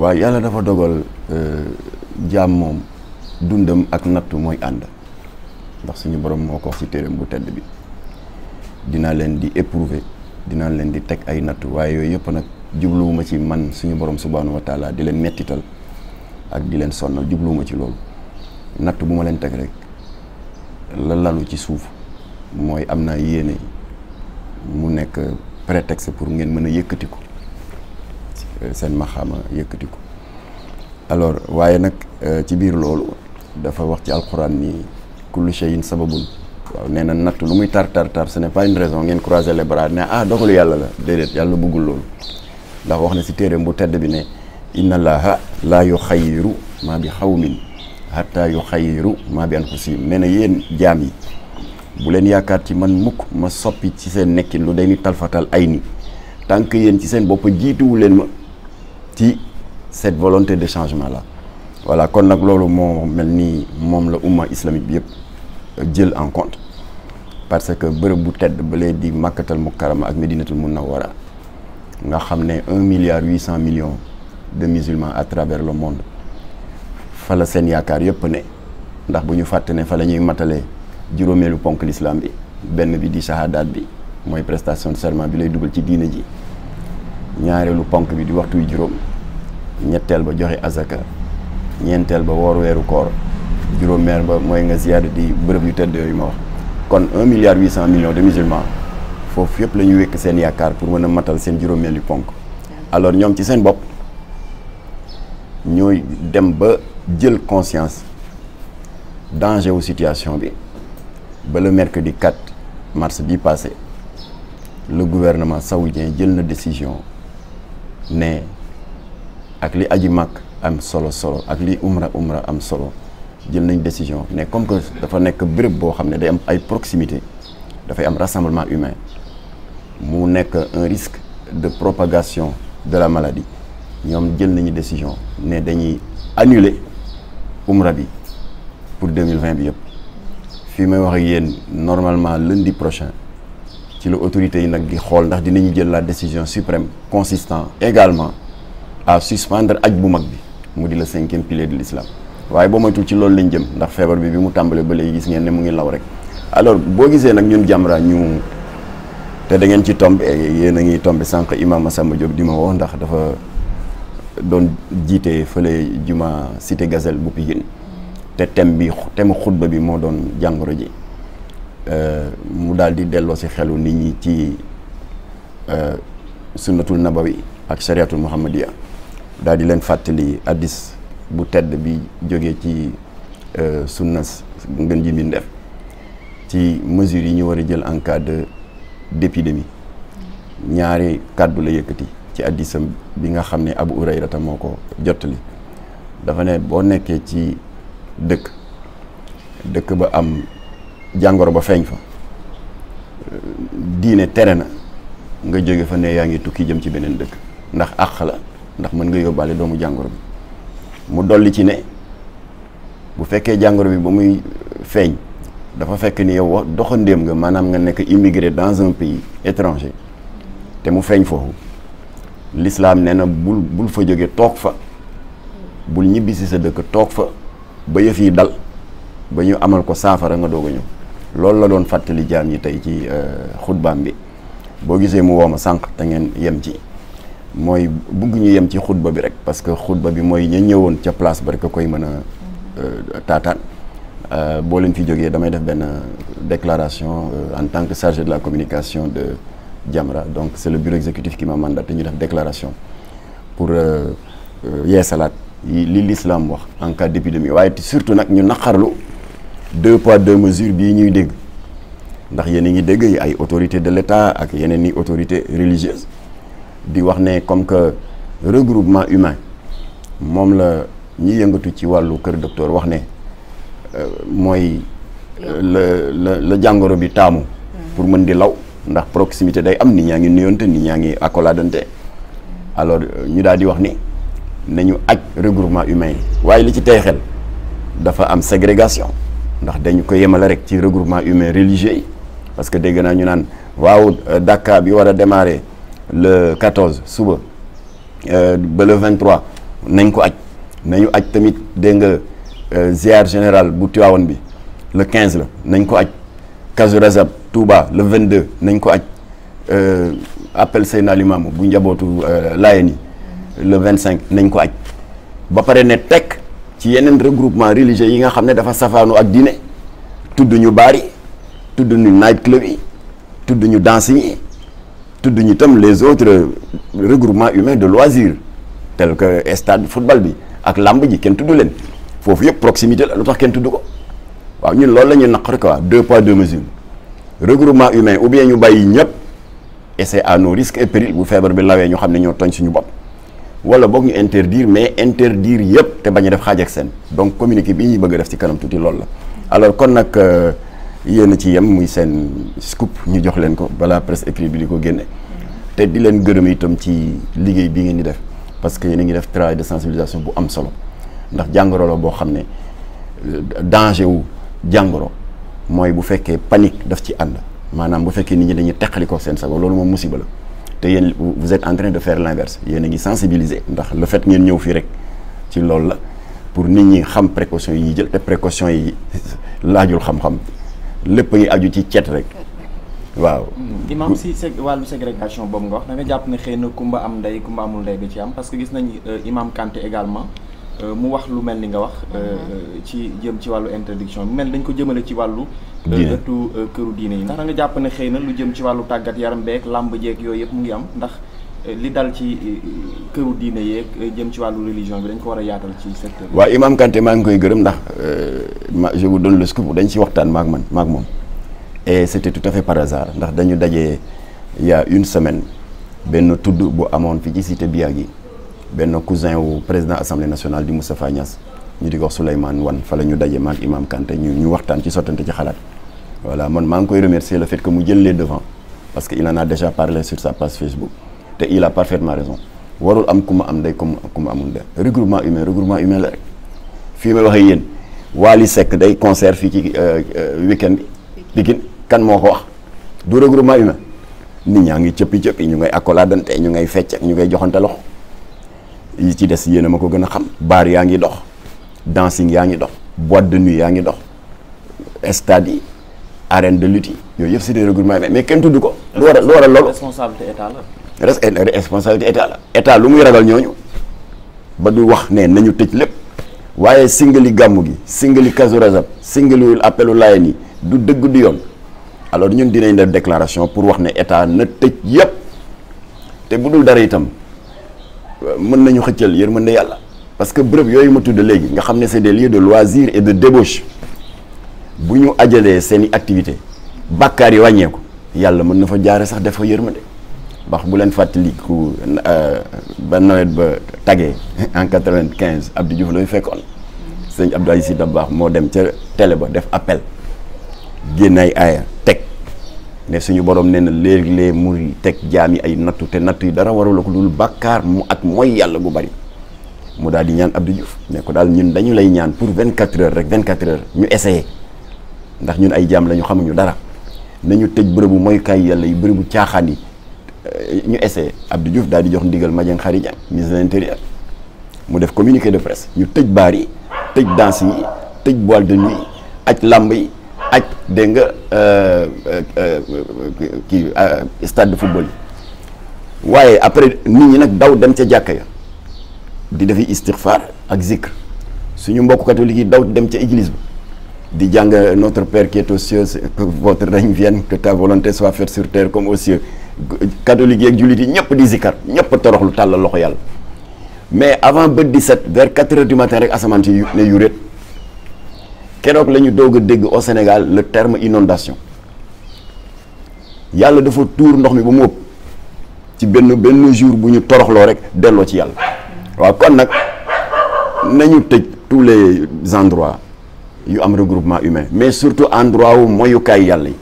waaw yàlla dafa dogal jaam moom dundam ak nattu mooy ànd ndax suñu borom moo ko wax ci téeram bu tedd bi dinaa leen di éprouver dinaa leen di teg ay nattu waaye yooyu yëpp nag jubluwuma ci man suñu borom subhaanahu wa taala di leen mettital ak di leen sonnal jubluwuma ci loolu nattu bu ma leen teg rek la lalu ci suuf mooy am naa yéene mu nekk prétexte pour ngeen mën a yëkkati ko seen maxaama yëkkati ko alors waaye nag ci biir loolu dafa wax ci alquran ni kullu shay'in sababun waaw nee na natt lu muy tar ce n'est pas une raison ngeen croiser les bras ne dogalu yàlla la déedéet yàlla bëggul loolu ndax wax na si téeréem bu tedd bi ne inna allaha laa yuxayyiru maa bi xawmin hatta yuxayyiru maa bi anfusihim nee na yéen jaam yi bu leen yaakaar ci man mukk ma soppi ci seen nekkin lu day ni talfatal ay ni tant que yéen ci seen bopp jiituwu leen ma ci cette volonté de changement là voilà kon nag loolu moo mel ni moom la umma islamique bi yëpp jël en compte parce que bërëb bu tedd balee di Makkatal Mukarrama ak Medinatul Munawwara nga xam ne 1,8 milliard de musulmans à travers le monde fa la seen yaakaar yëpp ne ndax bu ñu fàtte ne fa la ñuy matalee juróomeelu ponk l'islam bi benn bi di shahadaat bi mooy prestation de serment bi lay dugal ci diine ji ñaareelu ponk bi di waxtu yu juróom ñetteel ba joxe azaka ñeenteel ba woor weeru koor juróomeel ba mooy nga ziyaada di bërëb yu tedd yooyu ma wax kon 1,8 milliard de musulmans foofu yëpp la ñu wékk seen yaakaar pour mën a matal seen juróomeelu ponk alors ñoom ci seen bopp ñooy dem ba jël conscience danger wu situation bi ba le mercredi 4 mars bi passé le gouvernement saoudien jël na décision ne ak li aji màkk am solo ak li umra am solo jël nañ décision ne comme que dafa nekk béréb boo xam ne day am ay proximité dafay am rassemblement humain mu nekk un risque de propagation de la maladie ñoom jël nañu décision ne dañuy annuler umra bi pour 2020 bi yëpp fii may wax ak yéen normalement lundi prochain ci la autorités yi nag di xool ndax dinañu jël la décision suprême consistant également à suspendre aj bu mag bi mu di le 5e pilier de l'islam waaye boo moytul ci loolu lañ jëm ndax feebar bi mu tàmbalee ba léegi gis ngeen ne mu ngi law rek alors boo gisee nag ñun Jamra ñu te da ngeen ci tombé yéen a ngi tombé sànq imam Massamba Diop di ma woo ndax dafa doon jiite fële juma cité Gazelle bu Pikine te thème xutba bi moo doon jàngoro ji mu daal di delloo si xelu nit ñi ci sunnatul nabawi ak shariatul muhammadiya daal di leen fàttali addis bu tedd bi jógee ci sunnas ngën ji mbindeef ci mesures yi ñu war a jël en cas d'épidémie ñaari kàddu la yëkkati ci addisam bi nga xam ne Abu Hurayrata moo ko jottali dafa ne boo nekkee ci dëkk ba am jàngoro ba feeñ fa diine tere na nga jóge fa ne yaa ngi tukki jëm ci beneen dëkk ndax àq la ndax mën nga yóbbaale doomu jàngoro bi mu dolli ci ne bu fekkee jàngoro bi ba muy feeñ dafa fekk ni yow doxandéem nga maanaam nga nekk immigré dans un pays étranger te mu feeñ foofu l'islam nee na bul fa jóge toog fa bul ñibbi si sa dëkk toog fa ba yëf yi dal ba ñu amal ko saafara nga doog a ñëw loolu la doon fàttali jaam ñi tey ci xutbaam bi boo gisee mu wooma sànq te ngeen yem ci mooy bugg ñu yem ci xutba bi rek parce que xutba bi mooy ña ñëwoon ca place ba rek a koy mën a taataan boo leen fi jógee damay def benn déclaration en tant que chargé de la communication de Jamra donc c'est le bureau exécutif qui m'a mandaté ñu def déclaration pour yeesalaat li l'islam wax en cas d'épidémie waaye surtout nag ñu naqarlu 2 poids 2 mesures bii ñuy dégg ndax yéen a ngi dégg ay autorités de l'État ak yeneen i autorités religieuses di wax ne comme que regroupement humain moom la ñi yëngatu ci wàllu kër docteur wax ne mooy la jàngoro bi taamu pour mën di law ndax proximité day am nit ñaa ngi nuyonte nit ñaa ngi accoladante alors ñu daal di wax ni nañu aj regroupement humain yi waaye li ci tey xel dafa am ségrégation ndax dañu ko yemale rek ci regroupement humain religieux yi parce que dégg naa ñu naan waaw Dakar bi war a démarrer le 14 suba ba le 23 nañ ko aj nañu aj tamit dégg nga ziar général bu Tivaouane bi le 15 la nañ ko aj Kazu Rajab Touba le 22 nañ ko aj appel Seydina Limamou bu njabootu Laayeen yi le 25 nañ ko aj ba pare ne tekk ci yeneen regroupement religieux yi nga xam ne dafa safaanu ak diine tudd ñu baari tudd ñu night club yi tudd ñu danse yi tudd ñu tam les autres regroupements humains de loisirs tel que stade football bi ak lamb ji kenn tudd leen foofu yëpp proximité la lu tax kenn tudd ko waaw ñun loolu la ñuy naqari quoi 2 poids 2 mesures regroupement humain ou bien ñu bàyyi ñëpp et c'est à nos risques et périls bu feebar bi lawee ñu xam ne ñoo tooñ suñu bopp wala boog ñu interdire mais interdire yëpp te bañ a def xaaj ak seen donc communiqué bi ñuy bëgg a def ci kanam tuuti loolu la alors kon nag yéen a ci yem muy seen scoop ñu jox leen ko balaa presse écrite bi di ko génne te di leen gërëm itam ci liggéey bi ngeen di def parce que yéen a ngi def travail de sensibilisation bu am solo ndax jàngoro la boo xam ne danger wu jàngoro mooy bu fekkee panique daf ci ànd maanaam bu fekkee nit ñi dañuy teqali ko seen sago loolu moom musiba la te yéen vous êtes en train de faire l'inverse yéen a ngi sensibiliser ndax le fait ngeen ñëw fii rek ci loolu la pour nit ñi xam précaution yi ñuy jël te précaution yi laajul xam-xam lépp a ngi aju ci cet rek waaw. imam si wàllu ségrégation boobu nga wax da nga jàpp ne xëy na kumba am ndey kumba amul ndey da ci am parce que gis nañ imam Kanté également mu wax lu mel ni nga wax ci jëm ci wàllu interdiction mu mel dañ ko jëmale ci wàllu ëttu këru diine yi ndax da nga jàpp ne xëy na lu jëm ci wàllu tàggat yaram beeg làmb jeeg yooyu yëpp mu ngi am ndax li dal ci këru diine yeeg jëm ci wàllu religion bi dañ ko war a yaatal ci secteur bi. waaw imam Kanté maa ngi koy gërëm ndax je vous donne le scoop dañ ci waxtaan maak moom et c'était tout à fait par hasard ndax dañu dajee il y a une semaine benn tudd bu amoon fi ci cité Biagui benn cousin wu président assemblée nationale di Moustapha Niass ñu di ko wax Souleymane Wane fa la ñu daje maak imam Kanté ñu waxtaan ci sottante ci xalaat voilà man maa ngi koy remercier le fait que mu jël les devants parce que il en a déjà parlé sur sa page Facebook te il a parfaitement raison warul am ku ma am ndey ku ma amul ndey regroupement humain la rek fii may waxee yéen Wally Seck day concert fii ci week-end bi Pikine kan moo ko wax du regroupement humain nit ñaa ngi cëppi ñu ngay accoladante ñu ngay fecc ñu ngay joxante loxo yi ci des yéen a ma ko gën a xam bar yaa ngi dox dancing yaa ngi dox boîte de nuit yaa ngi dox stade yi arène de lutte yi yooyu yëpp c'est des regroupements humains mais kenn tudd ko lu war a loolu responsabilité état la responsabilité état la état lu muy ragal ñooñu ba du wax ne nañu tëj lépp waaye singali gàmmu gi singali Kazu Rajab singali appelu Laayeen yi du dëgg du yoon alors ñun dinañ def déclaration pour wax ne état na tëj yépp te bu dul dara itam mën nañu xëccal yërmande yàlla parce que bërëb yooyu ma tudd léegi nga xam ne c'est des lieux de loisirs et de débauche bu ñu ajalee seeni activité bàkkaar yi wàññeeku yàlla mën na fa jaare sax def fa yërmande ndax bu leen fàttaliku ba nawet ba tagee en 95 Abdou Diouf la fekkoon sëñ Abdou Aziz Sy Dabakh moo dem ca télé ba def appel génn ay aaya teg ne suñu borom nee na léeg-léeg muy teg jaam yi ay nattu te nattu yi dara warula ko dul bàkkaar mu ak mooy yàlla gu bari mu daal di ñaan Abdou Diouf ne ko daal ñun dañu lay ñaan pour 24 heures rek 24 heures ñu essayé ndax ñun ay jaam la ñu xamuñu dara nañu tëj bërëbu mooykaay yàlla yi bërëbu caaxaan yi ñu essayé Abdou Diouf daal di jox ndigal Madiang Khary Diagne ministre de l'intérieur mu def communiqué de presse ñu tëj baar yi tëj danse yi tëj boîte de nuit aj làmb yi aj dégg nga kii stade de football yi waaye après nit ñi nag daw dem ca jàkka ya di defi istighfar ak zikr suñu mbokk catholique yi daw dem ca église ba di jàng notre Père qui est aux cieux que votre règne vienne que ta volonté soit faite sur terre comme aux cieux catholique yi ak jullit yi ñëpp di zikar ñëpp toroxlu tàllal loxo yàlla mais avant bët 17 vers 4 heures du matin rek asamaan si ne yuréet keroog la ñu doog a dégg au Sénégal le terme inondation yàlla dafa tuur ndox mi ba mu ëpp ci benn jour bu ñu toroxloo rek delloo ci yàlla waaw kon nag nañu tëj tous les endroits yu am regroupement humain mais surtout endroit wu moyukaay yàlla yi